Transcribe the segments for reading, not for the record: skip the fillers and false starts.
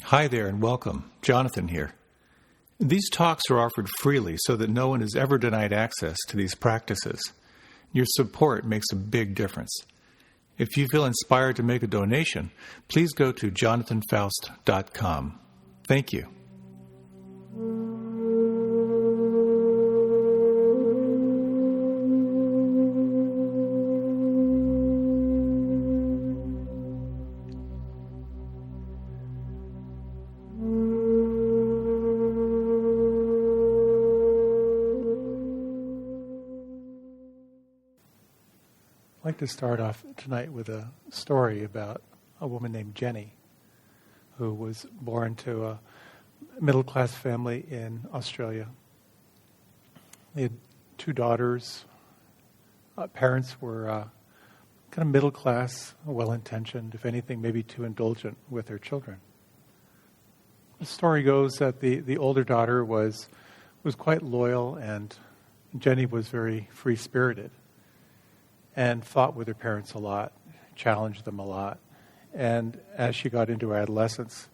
Hi there and welcome. Jonathan here. These talks are offered freely so that no one is ever denied access to these practices. Your support makes a big difference. If you feel inspired to make a donation, please go to jonathanfoust.com. Thank you. I'd like to start off tonight with a story about a woman named Jenny, who was born to a middle-class family in Australia. They had two daughters. Parents were kind of middle-class, well-intentioned, if anything, maybe too indulgent with their children. The story goes that the older daughter was quite loyal, and Jenny was very free-spirited and fought with her parents a lot, challenged them a lot. And as she got into her adolescence,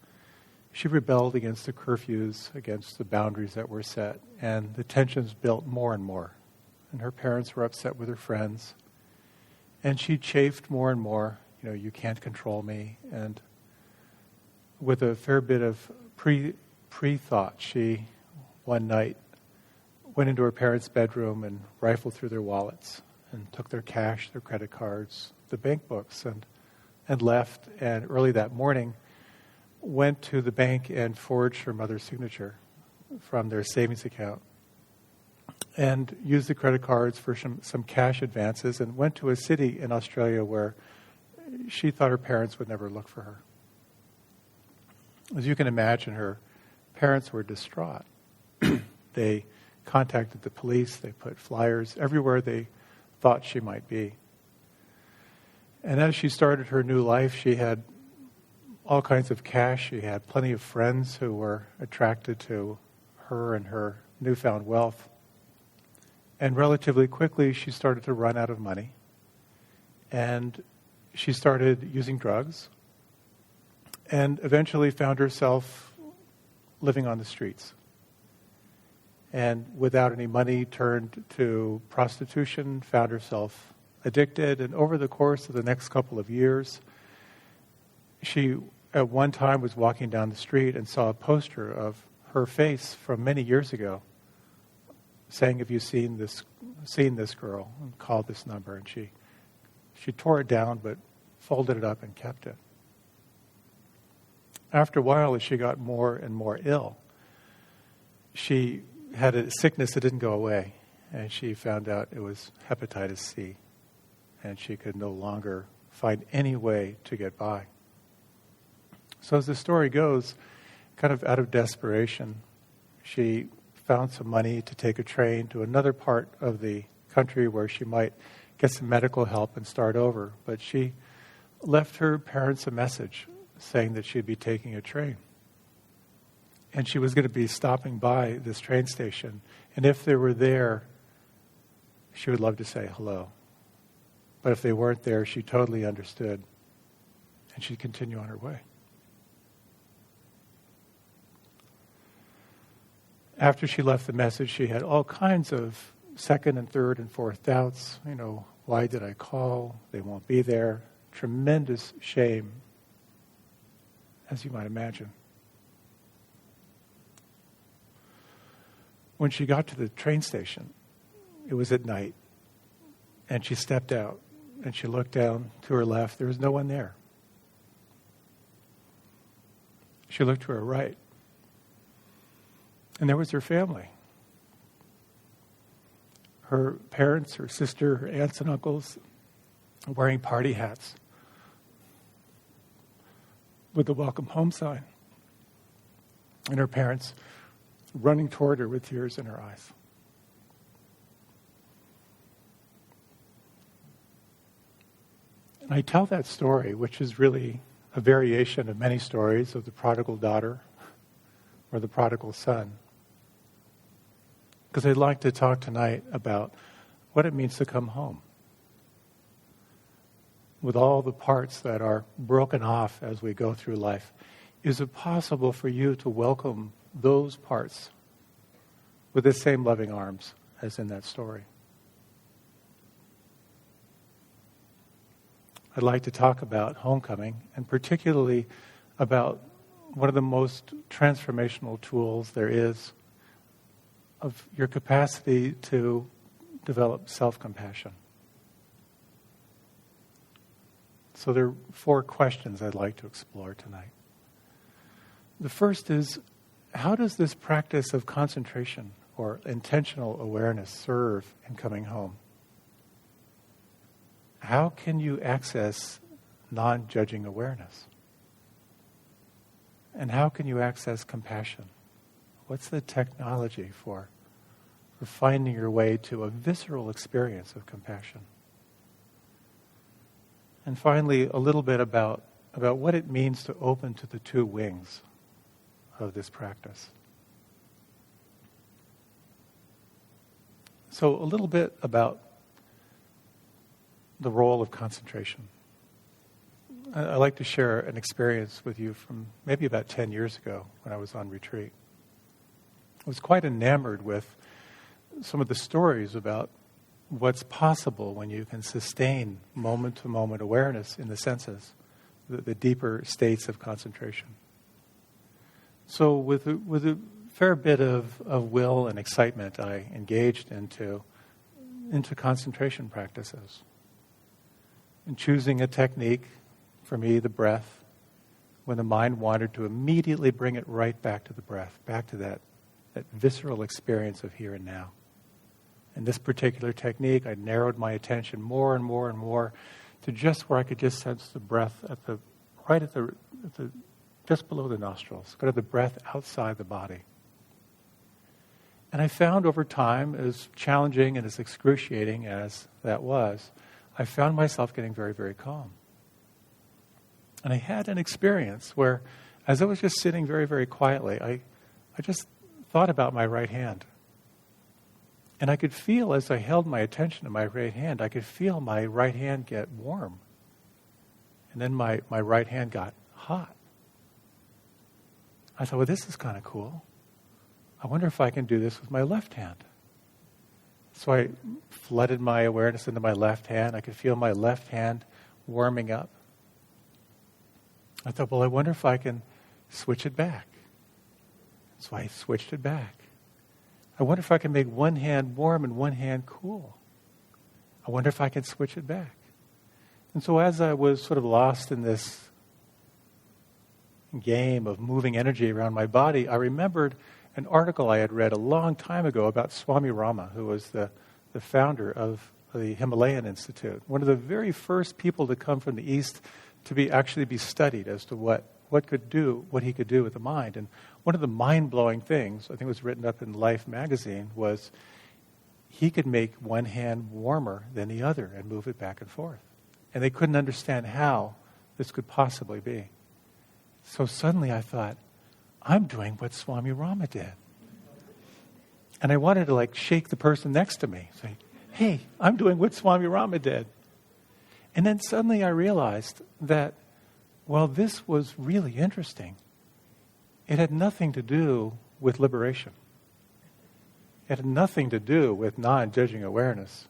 she rebelled against the curfews, against the boundaries that were set, and the tensions built more and more. And her parents were upset with her friends, and she chafed more and more, you can't control me. And with a fair bit of pre-thought, she, one night, went into her parents' bedroom and rifled through their wallets and took their cash, their credit cards, the bank books, and left. And early that morning, went to the bank and forged her mother's signature from their savings account and used the credit cards for some cash advances and went to a city in Australia where she thought her parents would never look for her. As you can imagine, her parents were distraught. They contacted the police. They put flyers everywhere they thought she might be. And as she started her new life, she had all kinds of cash. She had plenty of friends who were attracted to her and her newfound wealth. And relatively quickly, she started to run out of money. And she started using drugs and eventually found herself living on the streets. And without any money, turned to prostitution, found herself addicted. And over the course of the next couple of years, she at one time was walking down the street and saw a poster of her face from many years ago saying, "Have you seen this girl?" and called this number. And she tore it down but folded it up and kept it. After a while, as she got more and more ill, she had a sickness that didn't go away, and she found out it was hepatitis C, and she could no longer find any way to get by. So as the story goes, kind of out of desperation, she found some money to take a train to another part of the country where she might get some medical help and start over. But she left her parents a message saying that she'd be taking a train. And she was going to be stopping by this train station. And if they were there, she would love to say hello. But if they weren't there, she totally understood. And she'd continue on her way. After she left the message, she had all kinds of second and third and fourth doubts. Why did I call? They won't be there. Tremendous shame, as you might imagine. When she got to the train station, it was at night, and she stepped out, and she looked down to her left. There was no one there. She looked to her right, and there was her family. Her parents, her sister, her aunts and uncles, wearing party hats with the welcome home sign. And her parents running toward her with tears in her eyes. And I tell that story, which is really a variation of many stories of the prodigal daughter or the prodigal son, because I'd like to talk tonight about what it means to come home. with all the parts that are broken off as we go through life. is it possible for you to welcome those parts with the same loving arms as in that story? I'd like to talk about homecoming, and particularly about one of the most transformational tools there is of your capacity to develop self-compassion. So there are 4 questions I'd like to explore tonight. The first is, how does this practice of concentration or intentional awareness serve in coming home? How can you access non-judging awareness? And how can you access compassion? What's the technology for finding your way to a visceral experience of compassion? And finally, a little bit about what it means to open to the 2 wings of this practice. So a little bit about the role of concentration. I'd like to share an experience with you from maybe about 10 years ago when I was on retreat. I was quite enamored with some of the stories about what's possible when you can sustain moment-to-moment awareness in the senses, the deeper states of concentration. So with a fair bit of will and excitement, I engaged into concentration practices. And choosing a technique, for me, the breath, when the mind wandered, to immediately bring it right back to the breath, back to that visceral experience of here and now. In this particular technique, I narrowed my attention more and more and more to just where I could just sense the breath just below the nostrils, kind of the breath outside the body. And I found over time, as challenging and as excruciating as that was, I found myself getting very, very calm. And I had an experience where, as I was just sitting very, very quietly, I just thought about my right hand. And I could feel, as I held my attention to my right hand, I could feel my right hand get warm. And then my right hand got hot. I thought, well, this is kind of cool. I wonder if I can do this with my left hand. So I flooded my awareness into my left hand. I could feel my left hand warming up. I thought, well, I wonder if I can switch it back. So I switched it back. I wonder if I can make one hand warm and one hand cool. I wonder if I can switch it back. And so as I was sort of lost in this game of moving energy around my body, I remembered an article I had read a long time ago about Swami Rama, who was the founder of the Himalayan Institute, one of the very first people to come from the East to actually be studied as to what he could do with the mind. And one of the mind-blowing things, I think it was written up in Life magazine, was he could make one hand warmer than the other and move it back and forth. And they couldn't understand how this could possibly be. So suddenly I thought, I'm doing what Swami Rama did. And I wanted to shake the person next to me, say, hey, I'm doing what Swami Rama did. And then suddenly I realized that, well, this was really interesting. It had nothing to do with liberation. It had nothing to do with non-judging awareness.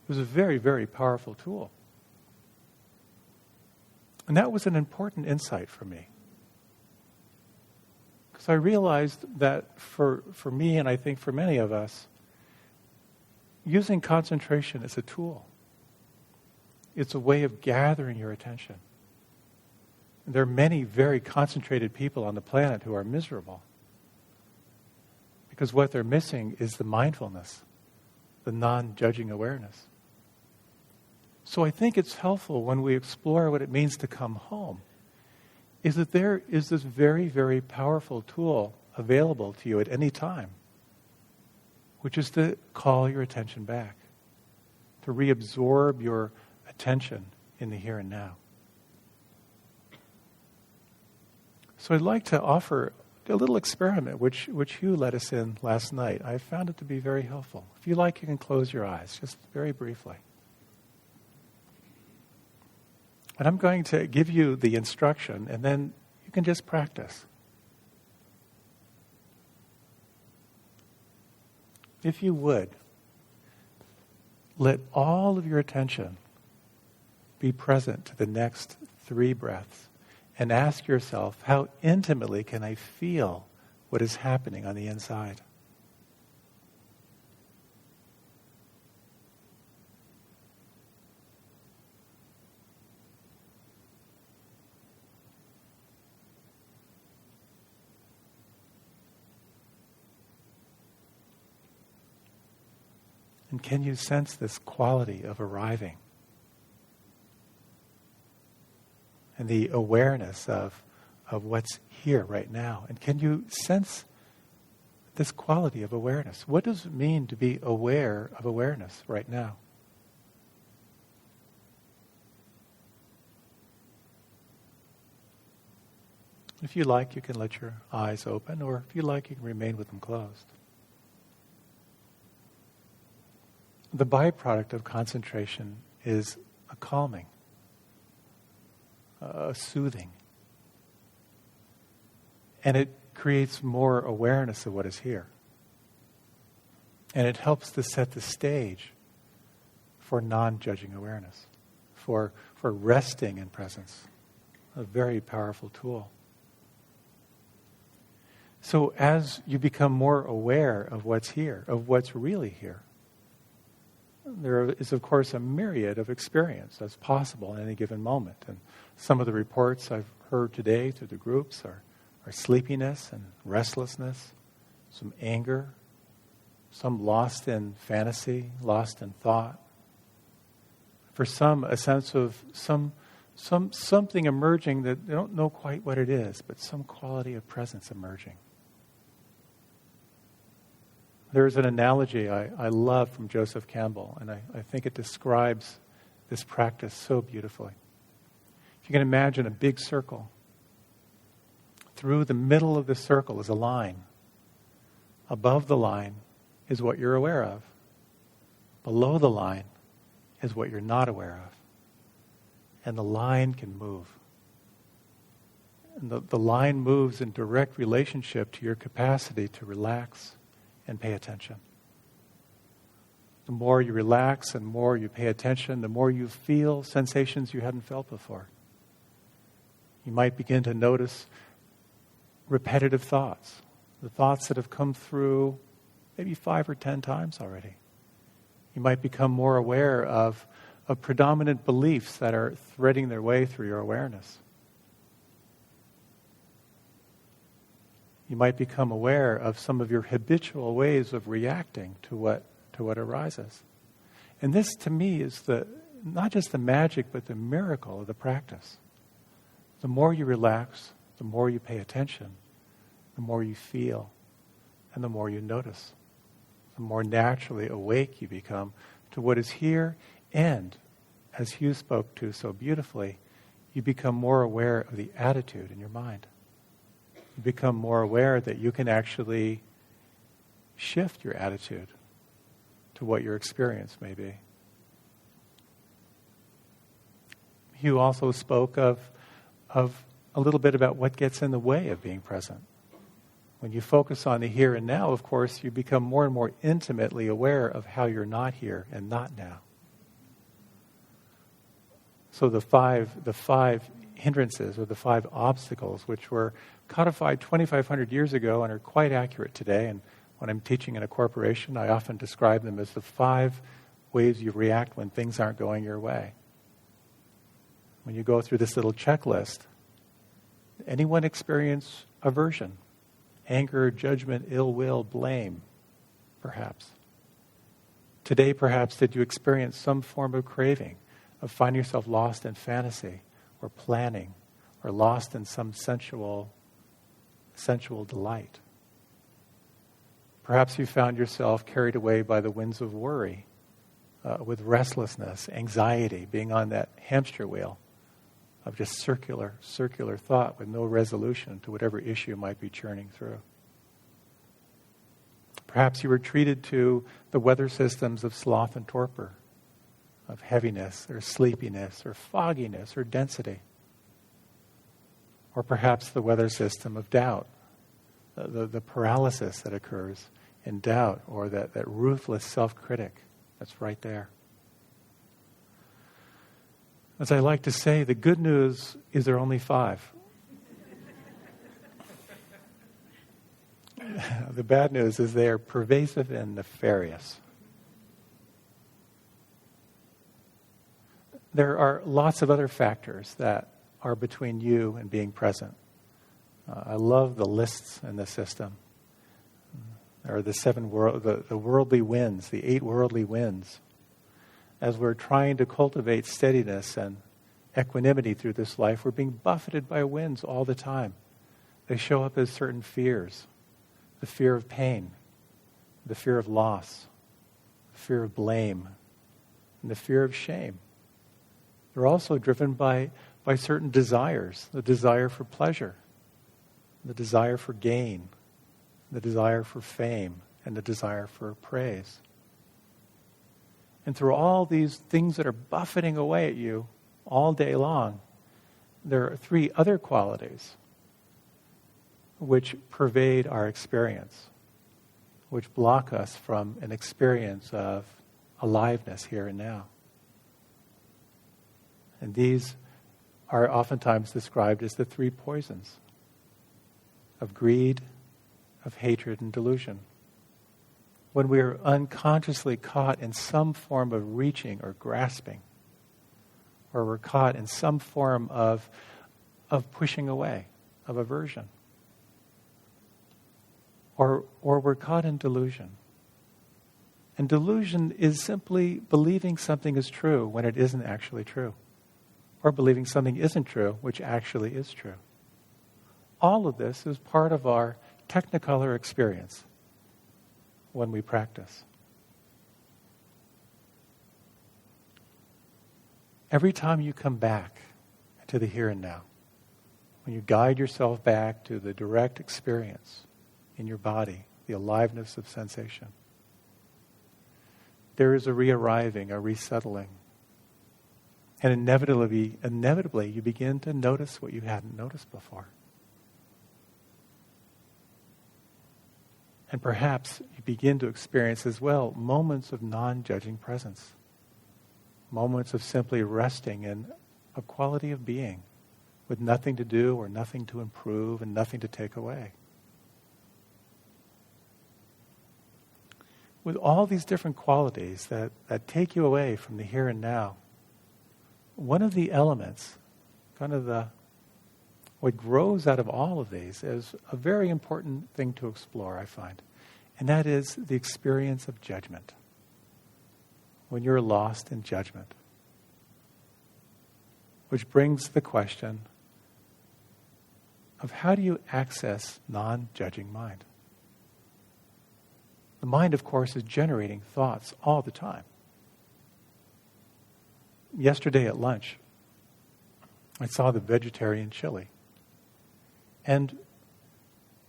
It was a very, very powerful tool. And that was an important insight for me. Because I realized that for me, and I think for many of us, using concentration is a tool. It's a way of gathering your attention. There are many very concentrated people on the planet who are miserable. Because what they're missing is the mindfulness, the non-judging awareness. So I think it's helpful when we explore what it means to come home, is that there is this very, very powerful tool available to you at any time, which is to call your attention back, to reabsorb your attention in the here and now. So I'd like to offer a little experiment which Hugh led us in last night. I found it to be very helpful. If you like, you can close your eyes, just very briefly. And I'm going to give you the instruction, and then you can just practice. If you would, let all of your attention be present to the next 3 breaths and ask yourself, how intimately can I feel what is happening on the inside? And can you sense this quality of arriving? And the awareness of what's here right now. And can you sense this quality of awareness? What does it mean to be aware of awareness right now? If you like, you can let your eyes open, or if you like, you can remain with them closed. The byproduct of concentration is a calming, a soothing. And it creates more awareness of what is here. And it helps to set the stage for non-judging awareness, for resting in presence. A very powerful tool. So as you become more aware of what's here, of what's really here, there is, of course, a myriad of experience that's possible in any given moment. And some of the reports I've heard today through the groups are sleepiness and restlessness, some anger, some lost in fantasy, lost in thought. For some, a sense of something emerging that they don't know quite what it is, but some quality of presence emerging. There's an analogy I love from Joseph Campbell, and I think it describes this practice so beautifully. If you can imagine a big circle. Through the middle of the circle is a line. Above the line is what you're aware of. Below the line is what you're not aware of. And the line can move. And the line moves in direct relationship to your capacity to relax and pay attention. The more you relax and more you pay attention, the more you feel sensations you hadn't felt before. You might begin to notice repetitive thoughts, the thoughts that have come through maybe 5 or 10 times already. You might become more aware of predominant beliefs that are threading their way through your awareness. You might become aware of some of your habitual ways of reacting to what arises. And this, to me, is not just the magic, but the miracle of the practice. The more you relax, the more you pay attention, the more you feel, and the more you notice. The more naturally awake you become to what is here, and, as Hugh spoke to so beautifully, you become more aware of the attitude in your mind. You become more aware that you can actually shift your attitude to what your experience may be. Hugh also spoke of a little bit about what gets in the way of being present. When you focus on the here and now, of course, you become more and more intimately aware of how you're not here and not now. So the five hindrances, or the 5 obstacles, which were codified 2,500 years ago and are quite accurate today. And when I'm teaching in a corporation, I often describe them as the 5 ways you react when things aren't going your way. When you go through this little checklist, anyone experience aversion, anger, judgment, ill will, blame, perhaps? Today, perhaps, did you experience some form of craving, of finding yourself lost in fantasy, or planning, or lost in some sensual delight? Perhaps you found yourself carried away by the winds of worry, with restlessness, anxiety, being on that hamster wheel of just circular thought with no resolution to whatever issue might be churning through. Perhaps you were treated to the weather systems of sloth and torpor, of heaviness or sleepiness or fogginess or density. Or perhaps the weather system of doubt, the paralysis that occurs in doubt, or that ruthless self-critic that's right there. As I like to say, the good news is there are only 5. The bad news is they are pervasive and nefarious. There are lots of other factors that are between you and being present. I love the lists in the system. There are the worldly winds, the 8 worldly winds. As we're trying to cultivate steadiness and equanimity through this life, we're being buffeted by winds all the time. They show up as certain fears. The fear of pain, the fear of loss, the fear of blame, and the fear of shame. They're also driven by certain desires, the desire for pleasure, the desire for gain, the desire for fame, and the desire for praise. And through all these things that are buffeting away at you all day long, there are 3 other qualities which pervade our experience, which block us from an experience of aliveness here and now. And these are oftentimes described as the 3 poisons of greed, of hatred, and delusion. When we are unconsciously caught in some form of reaching or grasping, or we're caught in some form of pushing away, of aversion, or we're caught in delusion. And delusion is simply believing something is true when it isn't actually true, or believing something isn't true which actually is true. All of this is part of our technicolor experience when we practice. Every time you come back to the here and now, when you guide yourself back to the direct experience in your body, the aliveness of sensation, there is a re-arriving, a resettling. And inevitably, you begin to notice what you hadn't noticed before. And perhaps you begin to experience as well moments of non-judging presence. Moments of simply resting in a quality of being with nothing to do or nothing to improve and nothing to take away. With all these different qualities that take you away from the here and now, one of the elements, what grows out of all of these is a very important thing to explore, I find. And that is the experience of judgment. When you're lost in judgment. Which brings the question of how do you access non-judging mind? The mind, of course, is generating thoughts all the time. Yesterday at lunch, I saw the vegetarian chili. And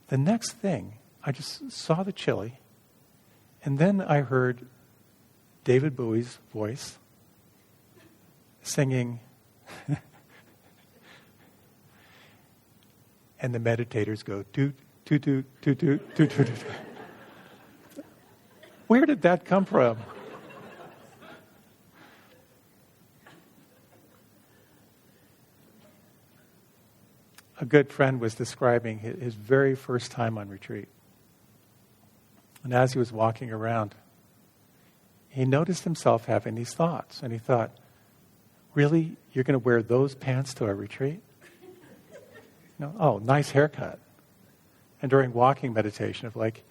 the next thing, I just saw the chili, and then I heard David Bowie's voice singing, and the meditators go, toot, toot, toot, toot, toot, toot, toot. Where did that come from? A good friend was describing his very first time on retreat. And as he was walking around, he noticed himself having these thoughts. And he thought, really? You're going to wear those pants to a retreat? Oh, nice haircut. And during walking meditation, of like,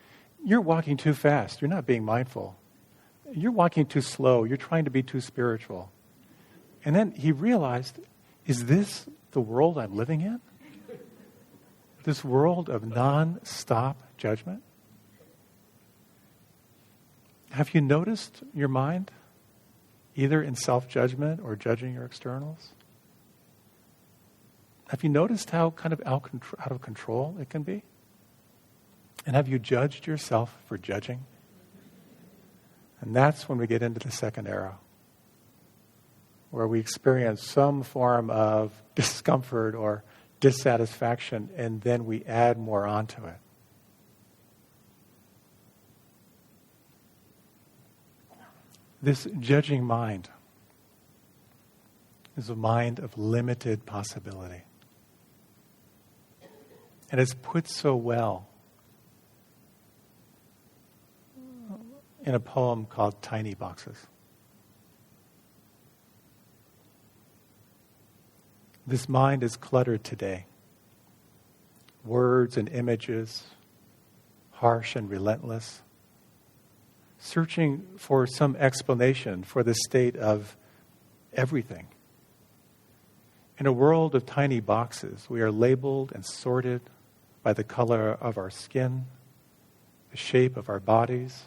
you're walking too fast. You're not being mindful. You're walking too slow. You're trying to be too spiritual. And then he realized, is this the world I'm living in? This world of non-stop judgment? Have you noticed your mind, either in self-judgment or judging your externals? Have you noticed how kind of out of control it can be? And have you judged yourself for judging? And that's when we get into the second arrow, where we experience some form of discomfort or dissatisfaction, and then we add more onto it. This judging mind is a mind of limited possibility. And it's put so well in a poem called Tiny Boxes. This mind is cluttered today. Words and images, harsh and relentless, searching for some explanation for the state of everything. In a world of tiny boxes, we are labeled and sorted by the color of our skin, the shape of our bodies,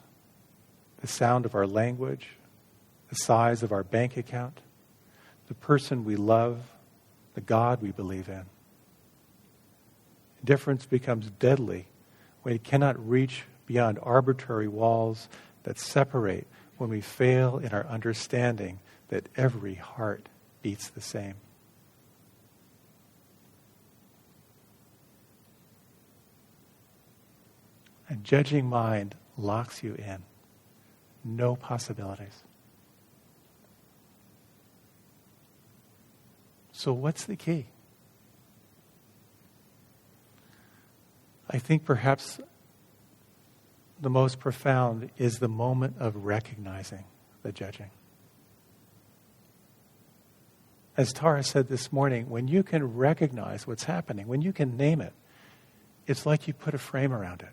the sound of our language, the size of our bank account, the person we love, the God we believe in. Difference becomes deadly when it cannot reach beyond arbitrary walls that separate, when we fail in our understanding that every heart beats the same. A judging mind locks you in. No possibilities. So what's the key? I think perhaps the most profound is the moment of recognizing the judging. As Tara said this morning, when you can recognize what's happening, when you can name it, it's like you put a frame around it.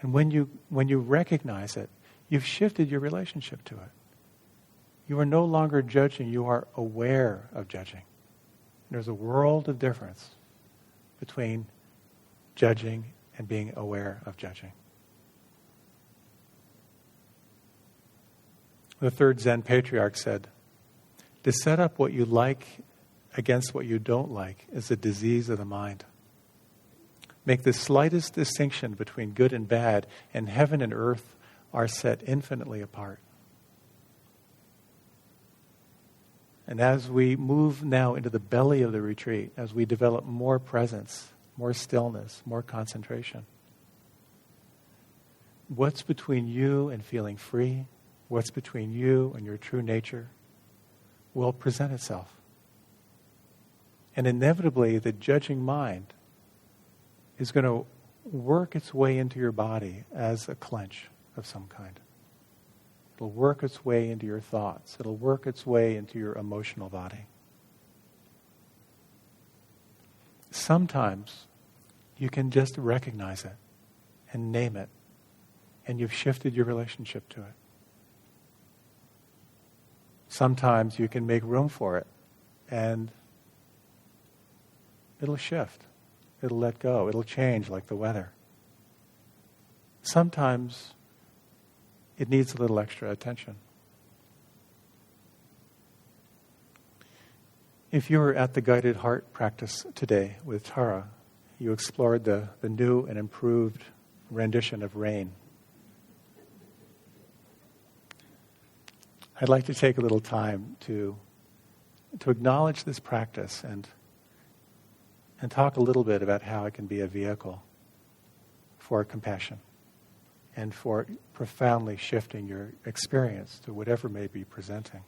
And when you recognize it, you've shifted your relationship to it. You are no longer judging, you are aware of judging. There's a world of difference between judging and being aware of judging. The third Zen patriarch said, to set up what you like against what you don't like is a disease of the mind. Make the slightest distinction between good and bad, and heaven and earth are set infinitely apart. And as we move now into the belly of the retreat, as we develop more presence, more stillness, more concentration, what's between you and feeling free, what's between you and your true nature, will present itself. And inevitably, the judging mind is going to work its way into your body as a clench of some kind. It'll work its way into your thoughts. It'll work its way into your emotional body. Sometimes you can just recognize it and name it, and you've shifted your relationship to it. Sometimes you can make room for it, and it'll shift. It'll let go. It'll change like the weather. Sometimes it needs a little extra attention. If you were at the guided heart practice today with Tara, you explored the new and improved rendition of Rain. I'd like to take a little time to acknowledge this practice and talk a little bit about how it can be a vehicle for compassion and for profoundly shifting your experience to whatever may be presenting.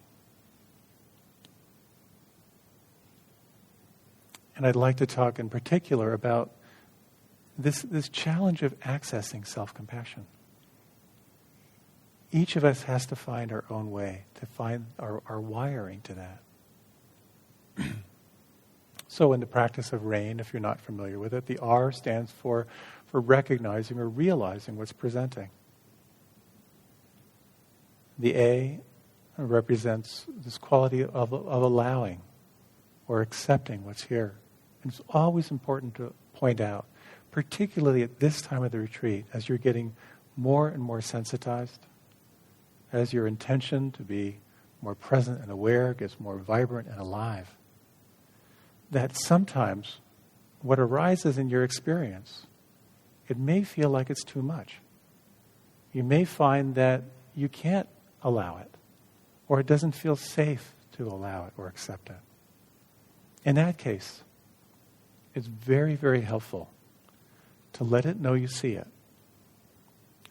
And I'd like to talk in particular about this challenge of accessing self-compassion. Each of us has to find our own way, to find our wiring to that. So in the practice of Rain, if you're not familiar with it, the R stands for recognizing or realizing what's presenting. The A represents this quality of allowing or accepting what's here. And it's always important to point out, particularly at this time of the retreat, as you're getting more and more sensitized, as your intention to be more present and aware gets more vibrant and alive, that sometimes what arises in your experience, it may feel like it's too much. You may find that you can't allow it, or it doesn't feel safe to allow it or accept it. In that case, it's very, very helpful to let it know you see it.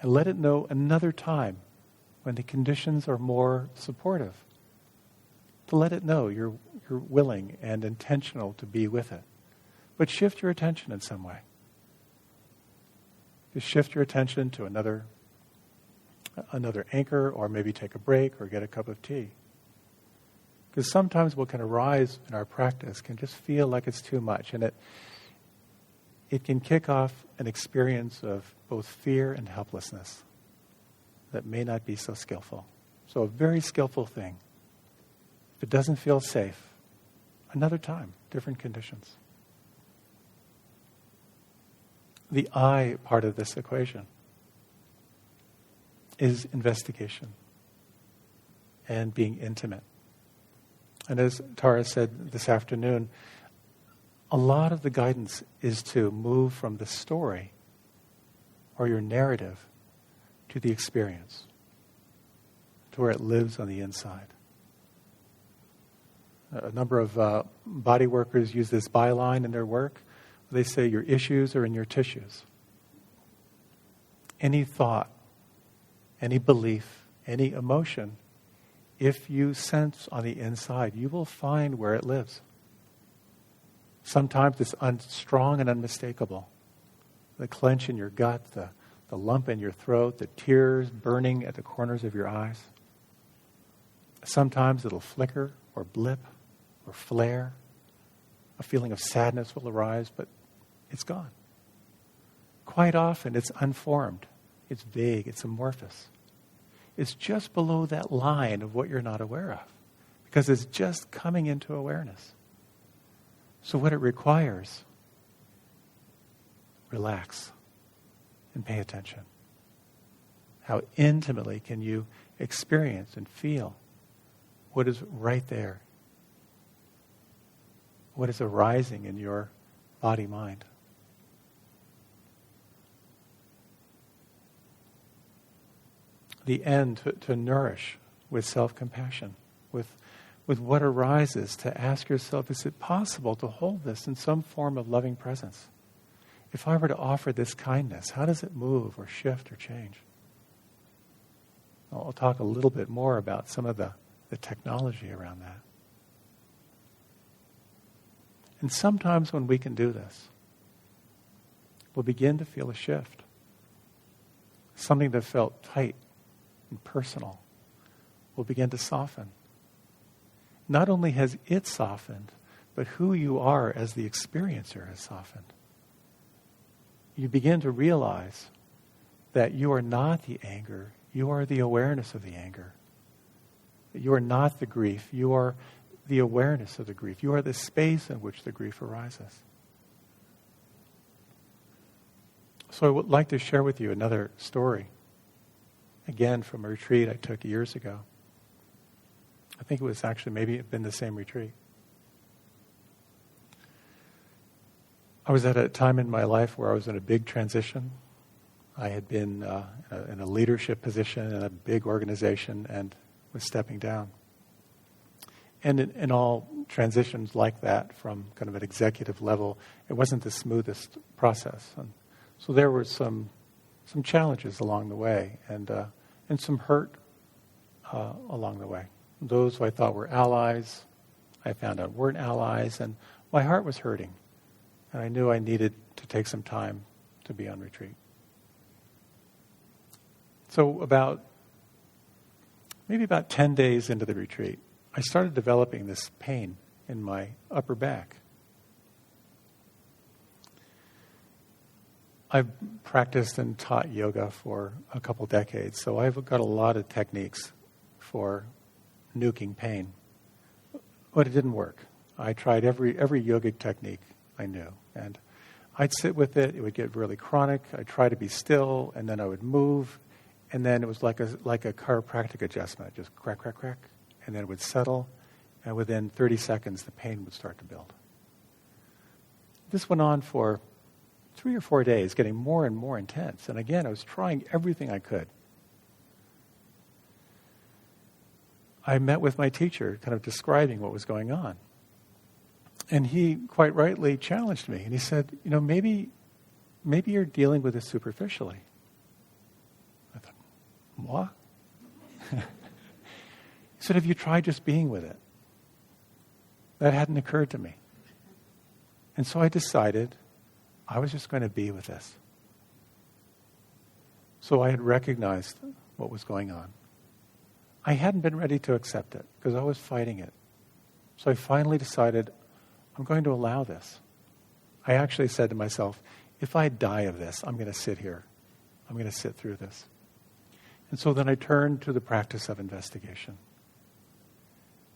And let it know another time when the conditions are more supportive. To let it know you're willing and intentional to be with it. But shift your attention in some way. Just shift your attention to another anchor, or maybe take a break or get a cup of tea. Because sometimes what can arise in our practice can just feel like it's too much, and it can kick off an experience of both fear and helplessness that may not be so skillful. So a very skillful thing. If it doesn't feel safe, another time, different conditions. The I part of this equation is investigation and being intimate. And as Tara said this afternoon, a lot of the guidance is to move from the story or your narrative to the experience, to where it lives on the inside. A number of body workers use this byline in their work. They say your issues are in your tissues. Any thought, any belief, any emotion, if you sense on the inside, you will find where it lives. Sometimes it's strong and unmistakable. The clench in your gut, the lump in your throat, the tears burning at the corners of your eyes. Sometimes it'll flicker or blip or flare. A feeling of sadness will arise, but it's gone. Quite often it's unformed. It's vague. It's amorphous. It's just below that line of what you're not aware of, because it's just coming into awareness. So what it requires, relax and pay attention. How intimately can you experience and feel what is right there? What is arising in your body-mind? The end to nourish with self-compassion, with what arises, to ask yourself, is it possible to hold this in some form of loving presence? If I were to offer this kindness, how does it move or shift or change? I'll talk a little bit more about some of the technology around that. And sometimes when we can do this, we'll begin to feel a shift. Something that felt tight and personal will begin to soften. Not only has it softened, but who you are as the experiencer has softened. You begin to realize that you are not the anger, you are the awareness of the anger. That you are not the grief, you are the awareness of the grief. You are the space in which the grief arises. So I would like to share with you another story. Again, from a retreat I took years ago. I think it was actually maybe it'd been the same retreat. I was at a time in my life where I was in a big transition. I had been in a leadership position in a big organization and was stepping down. And in all transitions like that, from kind of an executive level, it wasn't the smoothest process. And so there were some challenges along the way, and some hurt along the way. Those who I thought were allies, I found out weren't allies, and my heart was hurting. And I knew I needed to take some time to be on retreat. So maybe about 10 days into the retreat, I started developing this pain in my upper back. I've practiced and taught yoga for a couple decades, so I've got a lot of techniques for nuking pain. But it didn't work. I tried every yogic technique I knew, and I'd sit with it. It would get really chronic. I'd try to be still, and then I would move, and then it was like a chiropractic adjustment, just crack, crack, crack, and then it would settle, and within 30 seconds, the pain would start to build. This went on for 3 or 4 days, getting more and more intense. And again, I was trying everything I could. I met with my teacher, kind of describing what was going on. And he quite rightly challenged me. And he said, maybe you're dealing with this superficially. I thought, what? He said, have you tried just being with it? That hadn't occurred to me. And so I decided I was just going to be with this. So I had recognized what was going on. I hadn't been ready to accept it because I was fighting it. So I finally decided I'm going to allow this. I actually said to myself, if I die of this, I'm going to sit here. I'm going to sit through this. And so then I turned to the practice of investigation.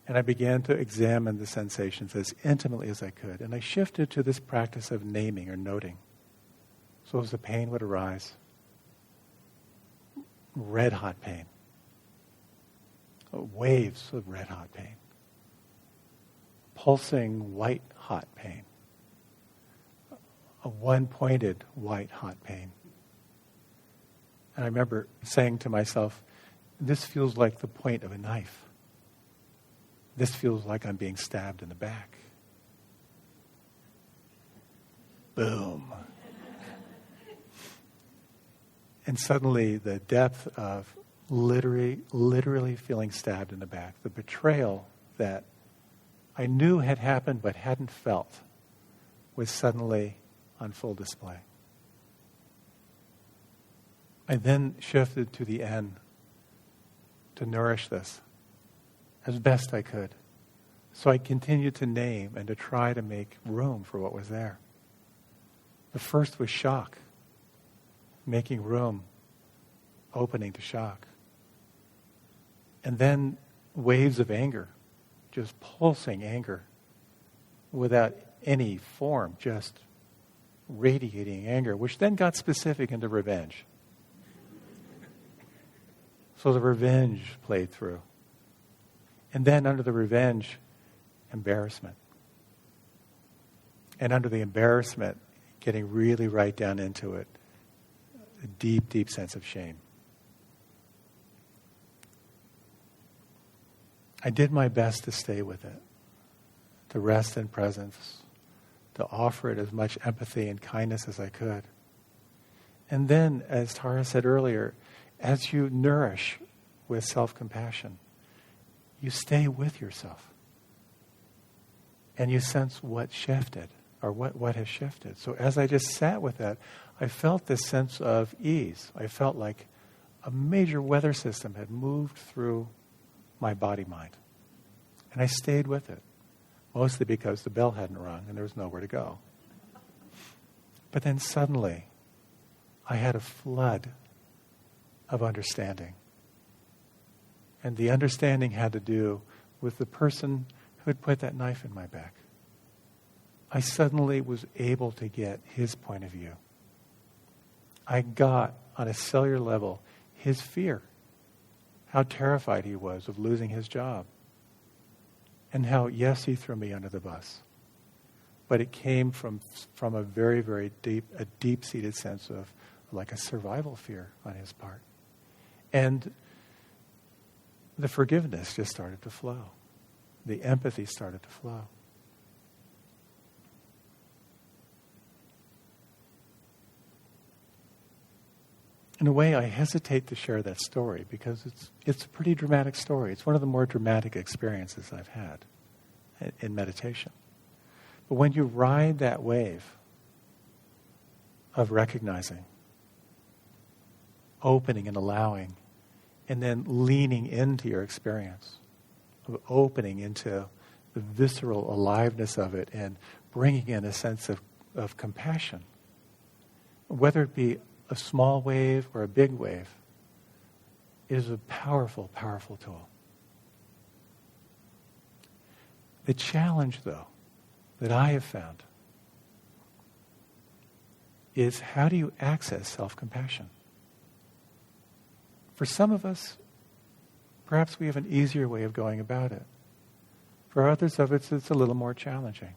And I began to examine the sensations as intimately as I could. And I shifted to this practice of naming or noting. So as the pain would arise, red hot pain, waves of red hot pain, pulsing white hot pain, a one-pointed white hot pain. And I remember saying to myself, this feels like the point of a knife. This feels like I'm being stabbed in the back. Boom. And suddenly the depth of literally feeling stabbed in the back, the betrayal that I knew had happened but hadn't felt, was suddenly on full display. I then shifted to the end to nourish this as best I could. So I continued to name and to try to make room for what was there. The first was shock, making room, opening to shock. And then waves of anger, just pulsing anger without any form, just radiating anger, which then got specific into revenge. So the revenge played through. And then under the revenge, embarrassment. And under the embarrassment, getting really right down into it, a deep, deep sense of shame. I did my best to stay with it, to rest in presence, to offer it as much empathy and kindness as I could. And then, as Tara said earlier, as you nourish with self-compassion, you stay with yourself. And you sense what shifted, or what has shifted. So as I just sat with that, I felt this sense of ease. I felt like a major weather system had moved through my body-mind. And I stayed with it, mostly because the bell hadn't rung and there was nowhere to go. But then suddenly, I had a flood of understanding. And the understanding had to do with the person who had put that knife in my back. I suddenly was able to get his point of view. I got, on a cellular level, his fear, how terrified he was of losing his job, and how, yes, he threw me under the bus. But it came from a very, very deep-seated sense of like a survival fear on his part. And the forgiveness just started to flow. The empathy started to flow. In a way, I hesitate to share that story because it's a pretty dramatic story. It's one of the more dramatic experiences I've had in meditation. But when you ride that wave of recognizing, opening and allowing, and then leaning into your experience, of opening into the visceral aliveness of it and bringing in a sense of compassion, whether it be a small wave or a big wave, is a powerful, powerful tool. The challenge, though, that I have found is how do you access self-compassion? For some of us, perhaps we have an easier way of going about it. For others of us, it's a little more challenging.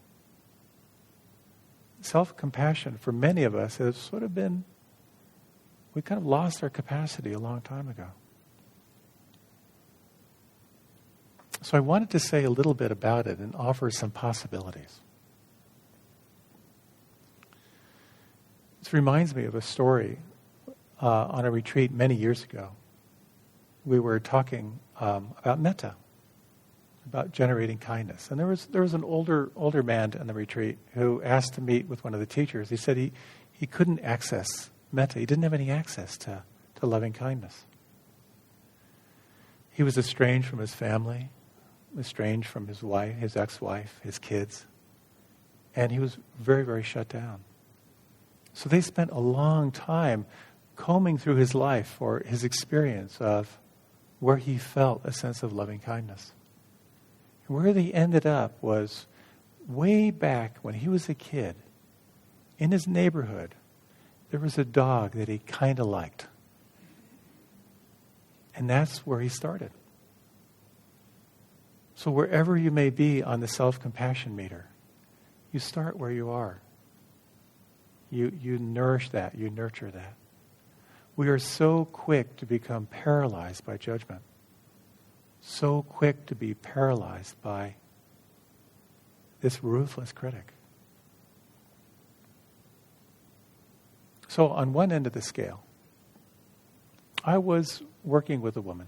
Self-compassion, for many of us, has sort of been, we kind of lost our capacity a long time ago. So I wanted to say a little bit about it and offer some possibilities. This reminds me of a story on a retreat many years ago. We were talking about metta, about generating kindness. And there was an older man in the retreat who asked to meet with one of the teachers. He said he couldn't access metta. He didn't have any access to loving kindness. He was estranged from his family, estranged from his wife, his ex-wife, his kids. And he was very, very shut down. So they spent a long time combing through his life for his experience of where he felt a sense of loving kindness. And where they ended up was way back when he was a kid, in his neighborhood, there was a dog that he kind of liked. And that's where he started. So wherever you may be on the self-compassion meter, you start where you are. You nourish that, you nurture that. We are so quick to become paralyzed by judgment. So quick to be paralyzed by this ruthless critic. So on one end of the scale, I was working with a woman,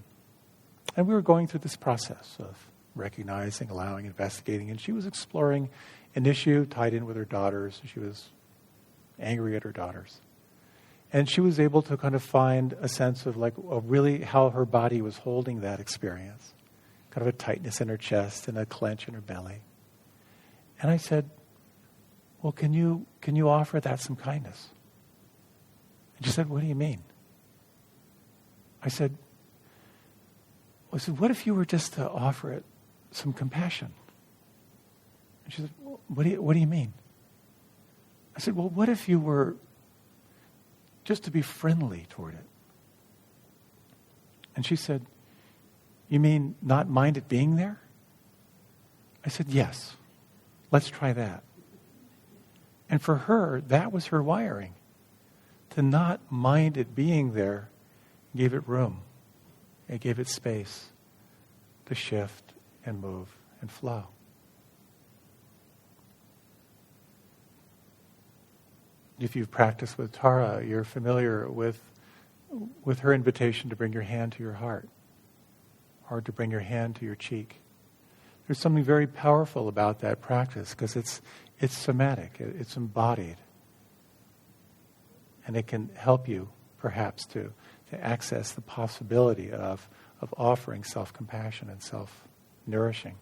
and we were going through this process of recognizing, allowing, investigating, and she was exploring an issue tied in with her daughters. She was angry at her daughters. And she was able to kind of find a sense of really how her body was holding that experience. Kind of a tightness in her chest and a clench in her belly. And I said, well, can you offer that some kindness? And she said, what do you mean? I said, what if you were just to offer it some compassion? And she said, well, what do you mean? I said, well, what if you were just to be friendly toward it? And she said, you mean not mind it being there? I said, yes. Let's try that. And for her, that was her wiring. To not mind it being there gave it room. It gave it space to shift and move and flow. If you've practiced with Tara, you're familiar with her invitation to bring your hand to your heart or to bring your hand to your cheek. There's something very powerful about that practice because it's somatic, it's embodied. And it can help you perhaps to access the possibility of offering self-compassion and self-nourishing.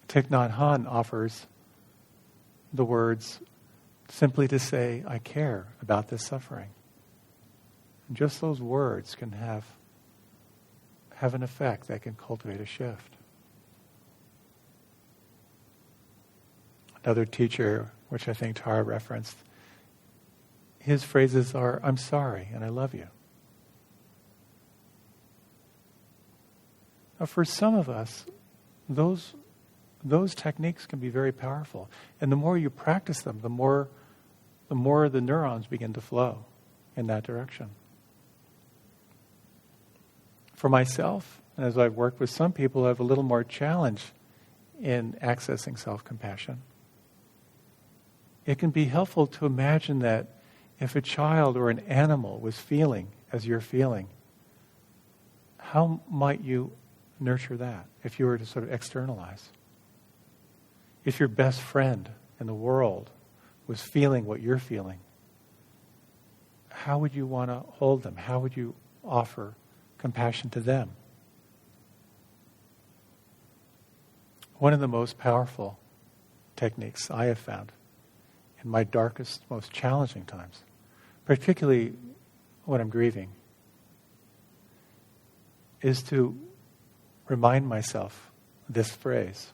Thich Nhat Hanh offers the words simply to say, I care about this suffering. And just those words can have an effect that can cultivate a shift. Another teacher, which I think Tara referenced, his phrases are, I'm sorry and I love you. Now for some of us, those techniques can be very powerful. And the more you practice them, the more the neurons begin to flow in that direction. For myself, and as I've worked with some people, I have a little more challenge in accessing self-compassion. It can be helpful to imagine that if a child or an animal was feeling as you're feeling, how might you nurture that if you were to sort of externalize? If your best friend in the world was feeling what you're feeling, how would you want to hold them? How would you offer compassion to them? One of the most powerful techniques I have found in my darkest, most challenging times, particularly when I'm grieving, is to remind myself this phrase: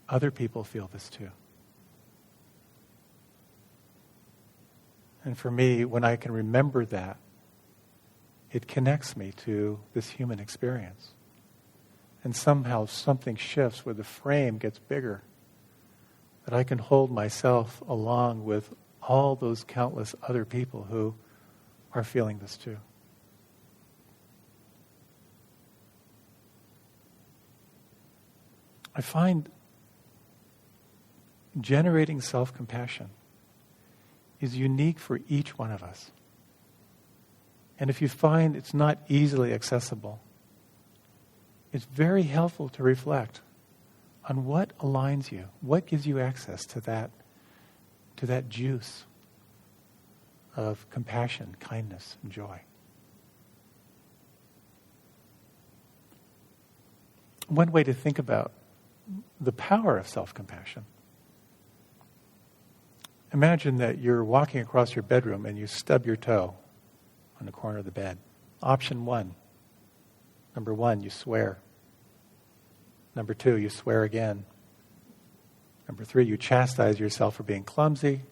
other people feel this too. And for me, when I can remember that, it connects me to this human experience. And somehow something shifts where the frame gets bigger, that I can hold myself along with all those countless other people who are feeling this too. I find generating self-compassion is unique for each one of us. And if you find it's not easily accessible, it's very helpful to reflect on what aligns you, what gives you access to that juice of compassion, kindness, and joy. One way to think about the power of self-compassion. Imagine that you're walking across your bedroom and you stub your toe on the corner of the bed. Option 1. Number 1, you swear. Number 2, you swear again. Number 3, you chastise yourself for being clumsy.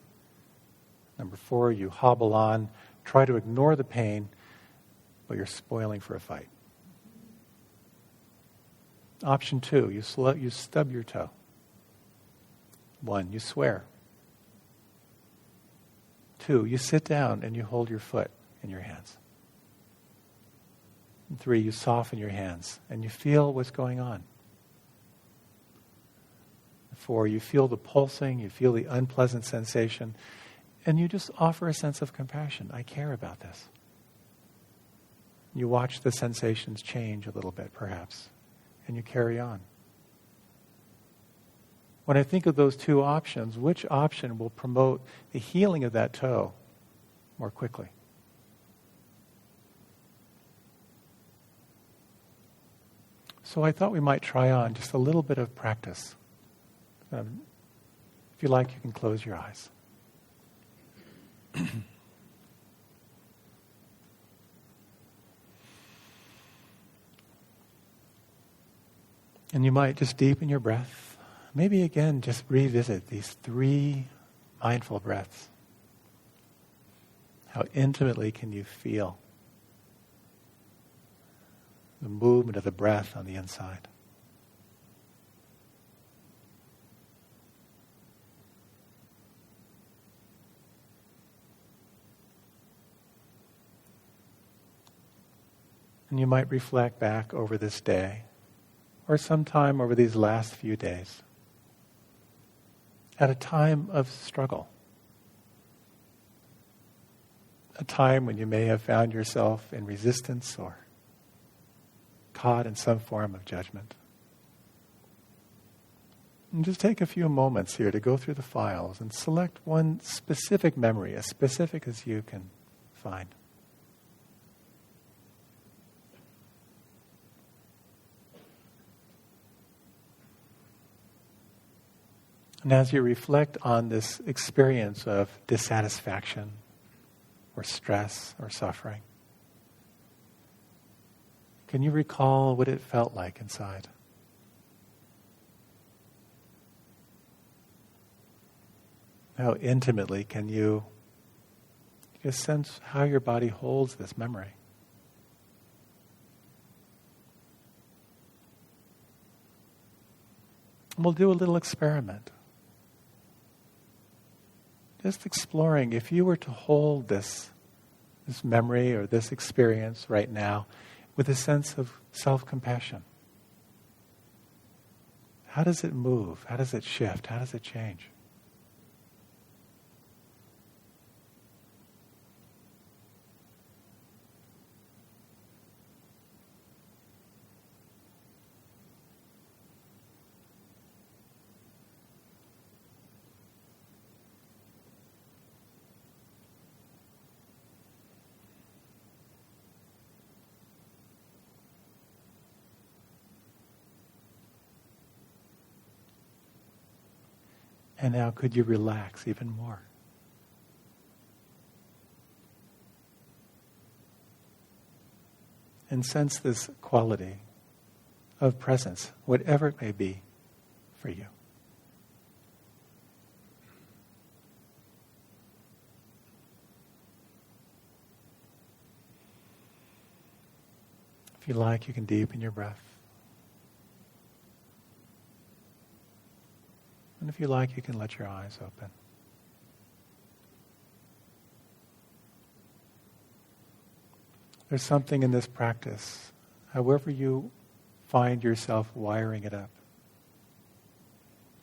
Number 4, you hobble on, try to ignore the pain, but you're spoiling for a fight. Option 2, you stub your toe. 1, you swear. 2, you sit down and you hold your foot in your hands. And 3, you soften your hands and you feel what's going on. 4, you feel the pulsing, you feel the unpleasant sensation, and you just offer a sense of compassion. I care about this. You watch the sensations change a little bit, perhaps, and you carry on. When I think of those two options, which option will promote the healing of that toe more quickly? So I thought we might try on just a little bit of practice. If you like, you can close your eyes. And you might just deepen your breath. Maybe again, just revisit these 3 mindful breaths. How intimately can you feel the movement of the breath on the inside? And you might reflect back over this day, or sometime over these last few days, at a time of struggle. A time when you may have found yourself in resistance or caught in some form of judgment. And just take a few moments here to go through the files and select one specific memory, as specific as you can find. And as you reflect on this experience of dissatisfaction or stress or suffering, can you recall what it felt like inside? How intimately can you just sense how your body holds this memory? And we'll do a little experiment. Just exploring, if you were to hold this memory or this experience right now with a sense of self-compassion, how does it move? How does it shift? How does it change? And now could you relax even more? And sense this quality of presence, whatever it may be for you. If you like, you can deepen your breath. And if you like, you can let your eyes open. There's something in this practice, however you find yourself wiring it up,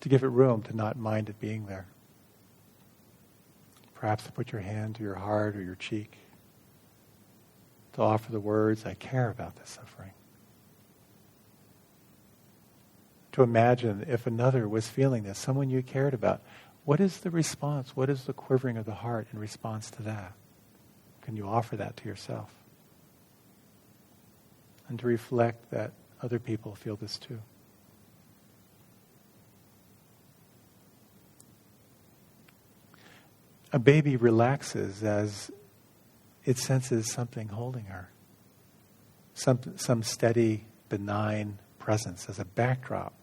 to give it room, to not mind it being there. Perhaps to put your hand to your heart or your cheek, to offer the words, I care about this suffering. To imagine if another was feeling this, someone you cared about, what is the response? What is the quivering of the heart in response to that? Can you offer that to yourself? And to reflect that other people feel this too. A baby relaxes as it senses something holding her. Some steady, benign presence as a backdrop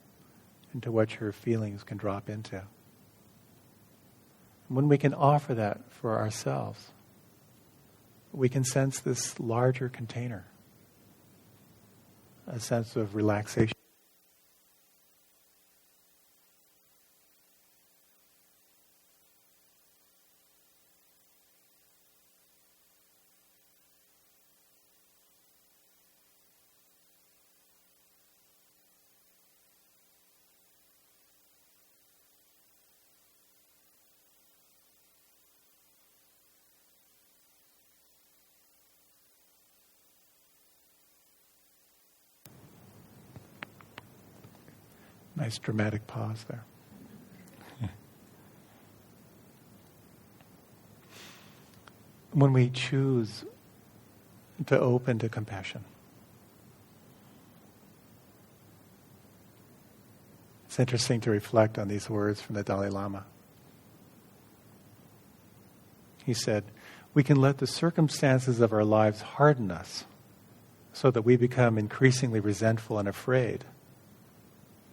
into what her feelings can drop into. When we can offer that for ourselves, we can sense this larger container, a sense of relaxation. Nice dramatic pause there. When we choose to open to compassion, it's interesting to reflect on these words from the Dalai Lama. He said, we can let the circumstances of our lives harden us so that we become increasingly resentful and afraid.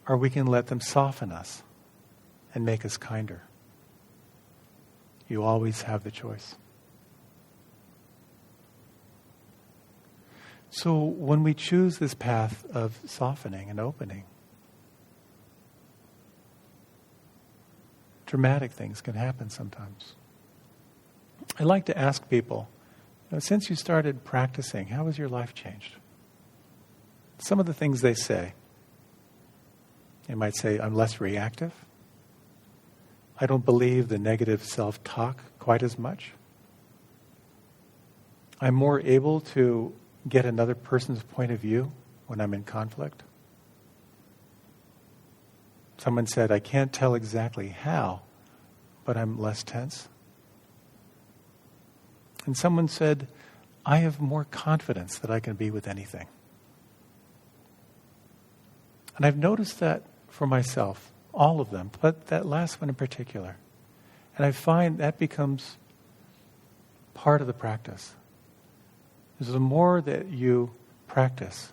Or we can let them soften us and make us kinder. You always have the choice. So when we choose this path of softening and opening, dramatic things can happen sometimes. I like to ask people, since you started practicing, how has your life changed? Some of the things they say. They might say, I'm less reactive. I don't believe the negative self-talk quite as much. I'm more able to get another person's point of view when I'm in conflict. Someone said, I can't tell exactly how, but I'm less tense. And someone said, I have more confidence that I can be with anything. And I've noticed that for myself, all of them, but that last one in particular. And I find that becomes part of the practice. Because the more that you practice,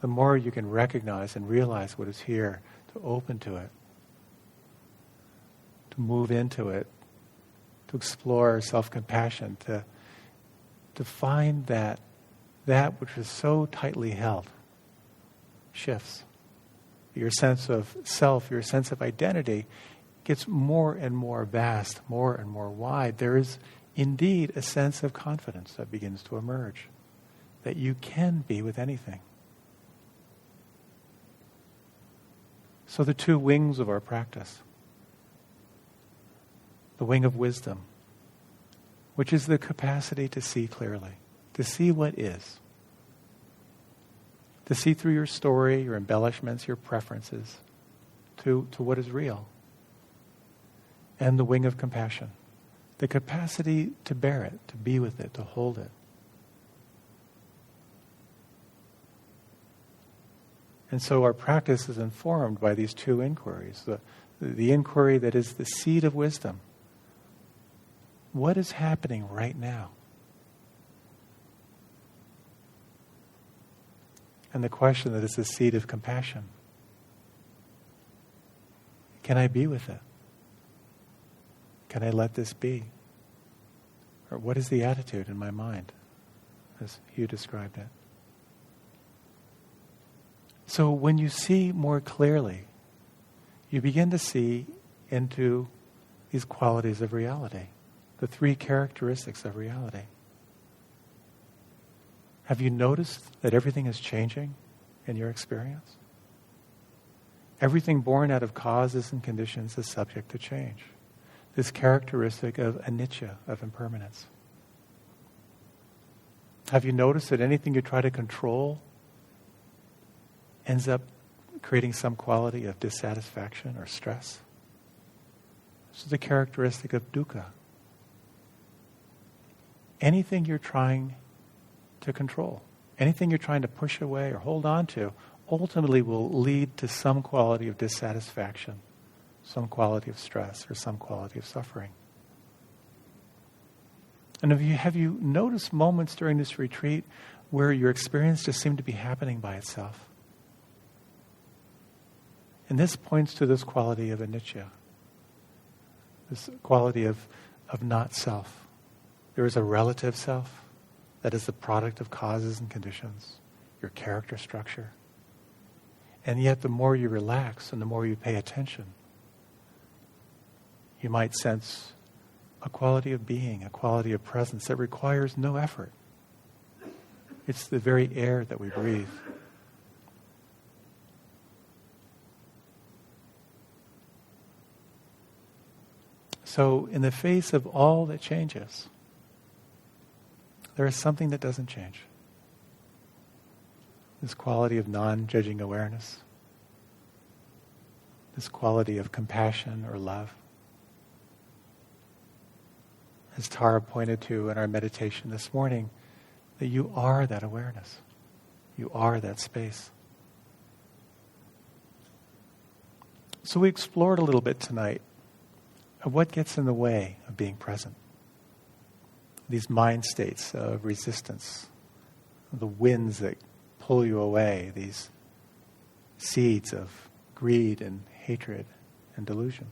the more you can recognize and realize what is here, to open to it, to move into it, to explore self-compassion, to find that which is so tightly held shifts. Your sense of self, your sense of identity gets more and more vast, more and more wide. There is indeed a sense of confidence that begins to emerge, that you can be with anything. So the two wings of our practice, the wing of wisdom, which is the capacity to see clearly, to see what is, to see through your story, your embellishments, your preferences, to what is real. And the wing of compassion, the capacity to bear it, to be with it, to hold it. And so our practice is informed by these two inquiries. The inquiry that is the seed of wisdom. What is happening right now? And the question that is the seed of compassion. Can I be with it? Can I let this be? Or what is the attitude in my mind, as Hugh described it? So when you see more clearly, you begin to see into these qualities of reality, the three characteristics of reality. Have you noticed that everything is changing in your experience? Everything born out of causes and conditions is subject to change. This characteristic of anicca, of impermanence. Have you noticed that anything you try to control ends up creating some quality of dissatisfaction or stress? This is a characteristic of dukkha. Anything you're trying to control, anything you're trying to push away or hold on to, ultimately will lead to some quality of dissatisfaction, some quality of stress, or some quality of suffering. And have you noticed moments during this retreat where your experience just seemed to be happening by itself? And this points to this quality of anicca, this quality of not self. There is a relative self that is the product of causes and conditions, your character structure. And yet the more you relax and the more you pay attention, you might sense a quality of being, a quality of presence that requires no effort. It's the very air that we breathe. So in the face of all that changes, there is something that doesn't change. This quality of non-judging awareness, this quality of compassion or love. As Tara pointed to in our meditation this morning, that you are that awareness. You are that space. So we explored a little bit tonight of what gets in the way of being present. These mind states of resistance, the winds that pull you away, these seeds of greed and hatred and delusion.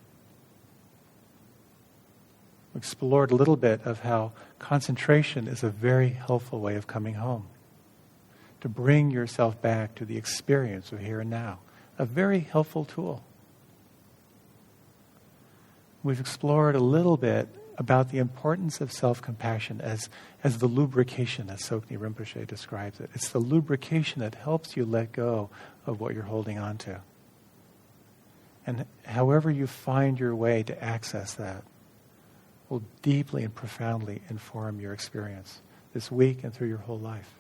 We explored a little bit of how concentration is a very helpful way of coming home, to bring yourself back to the experience of here and now, a very helpful tool. We've explored a little bit about the importance of self-compassion as the lubrication, as Tsoknyi Rinpoche describes it. It's the lubrication that helps you let go of what you're holding on to. And however you find your way to access that will deeply and profoundly inform your experience this week and through your whole life.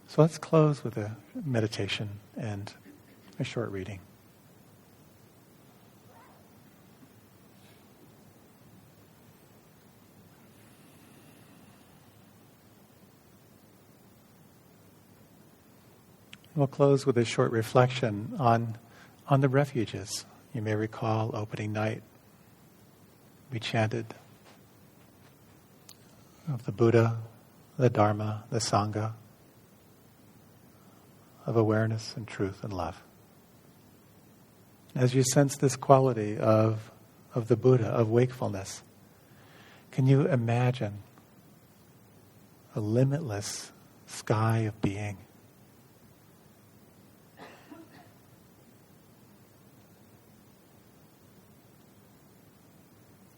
So let's close with a meditation and a short reading. We'll close with a short reflection on the refuges. You may recall opening night, we chanted of the Buddha, the Dharma, the Sangha, of awareness and truth and love. As you sense this quality of the Buddha, of wakefulness, can you imagine a limitless sky of being?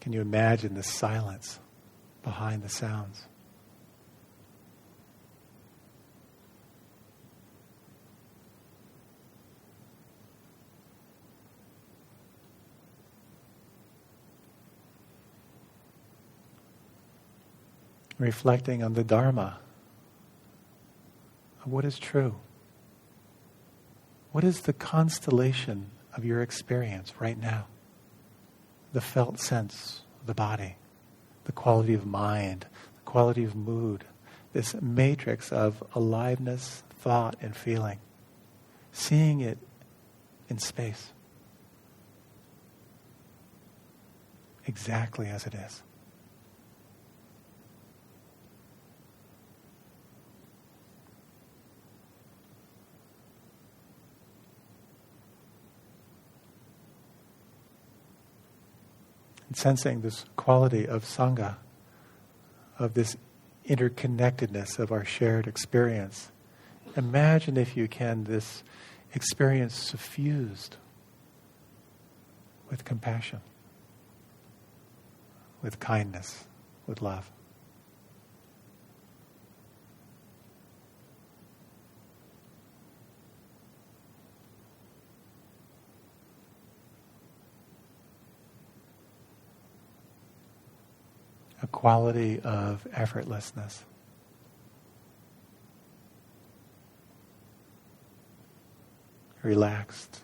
Can you imagine the silence behind the sounds? Reflecting on the Dharma of what is true. What is the constellation of your experience right now? The felt sense of the body, the quality of mind, the quality of mood, this matrix of aliveness, thought, and feeling. Seeing it in space. Exactly as it is. Sensing this quality of Sangha, of this interconnectedness of our shared experience. Imagine, if you can, this experience suffused with compassion, with kindness, with love. quality of effortlessness. Relaxed,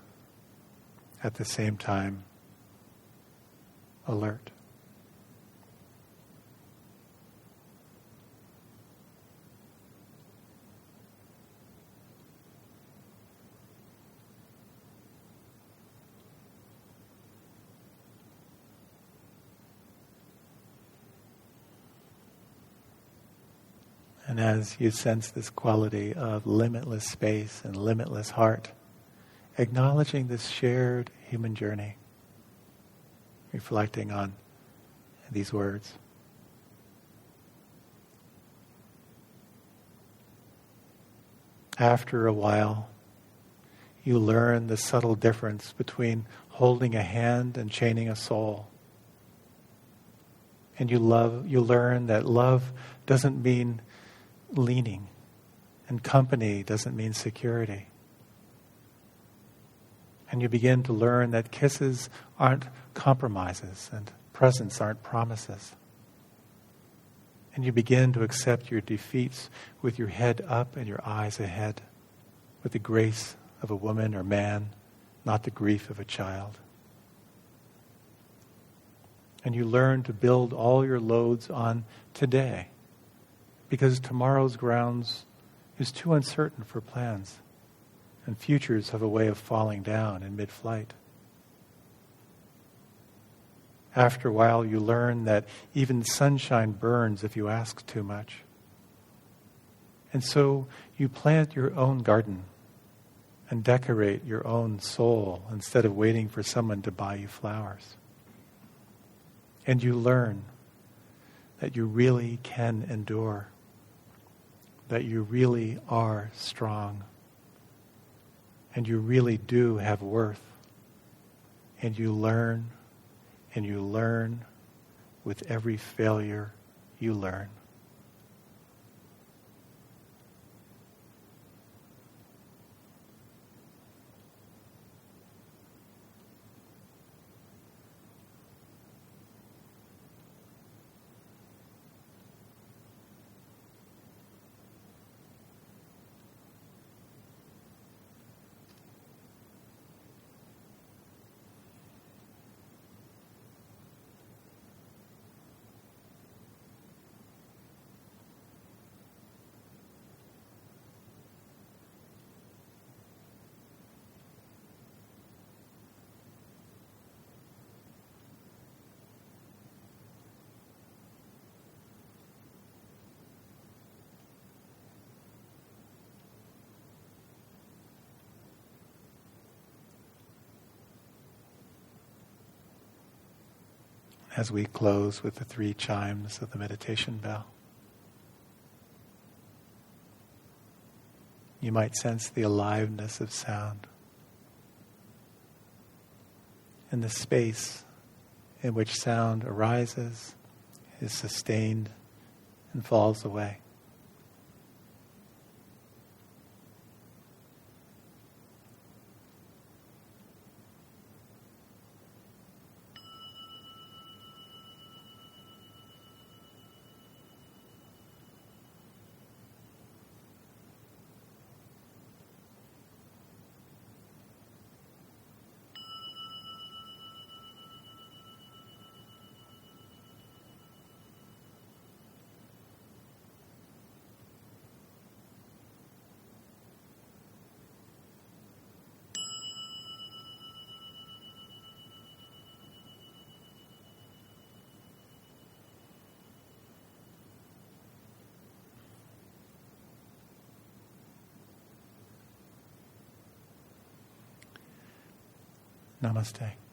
at the same time alert. And as you sense this quality of limitless space and limitless heart, acknowledging this shared human journey, reflecting on these words. After a while, you learn the subtle difference between holding a hand and chaining a soul. And you learn that love doesn't mean leaning, and company doesn't mean security. And you begin to learn that kisses aren't compromises and presents aren't promises. And you begin to accept your defeats with your head up and your eyes ahead, with the grace of a woman or man, not the grief of a child. And you learn to build all your loads on today, because tomorrow's grounds is too uncertain for plans, and futures have a way of falling down in mid-flight. After a while, you learn that even sunshine burns if you ask too much. And so you plant your own garden and decorate your own soul instead of waiting for someone to buy you flowers. And you learn that you really can endure, that you really are strong, and you really do have worth. And you learn with every failure you learn. As we close with the 3 chimes of the meditation bell, you might sense the aliveness of sound and the space in which sound arises, is sustained, and falls away. Namaste.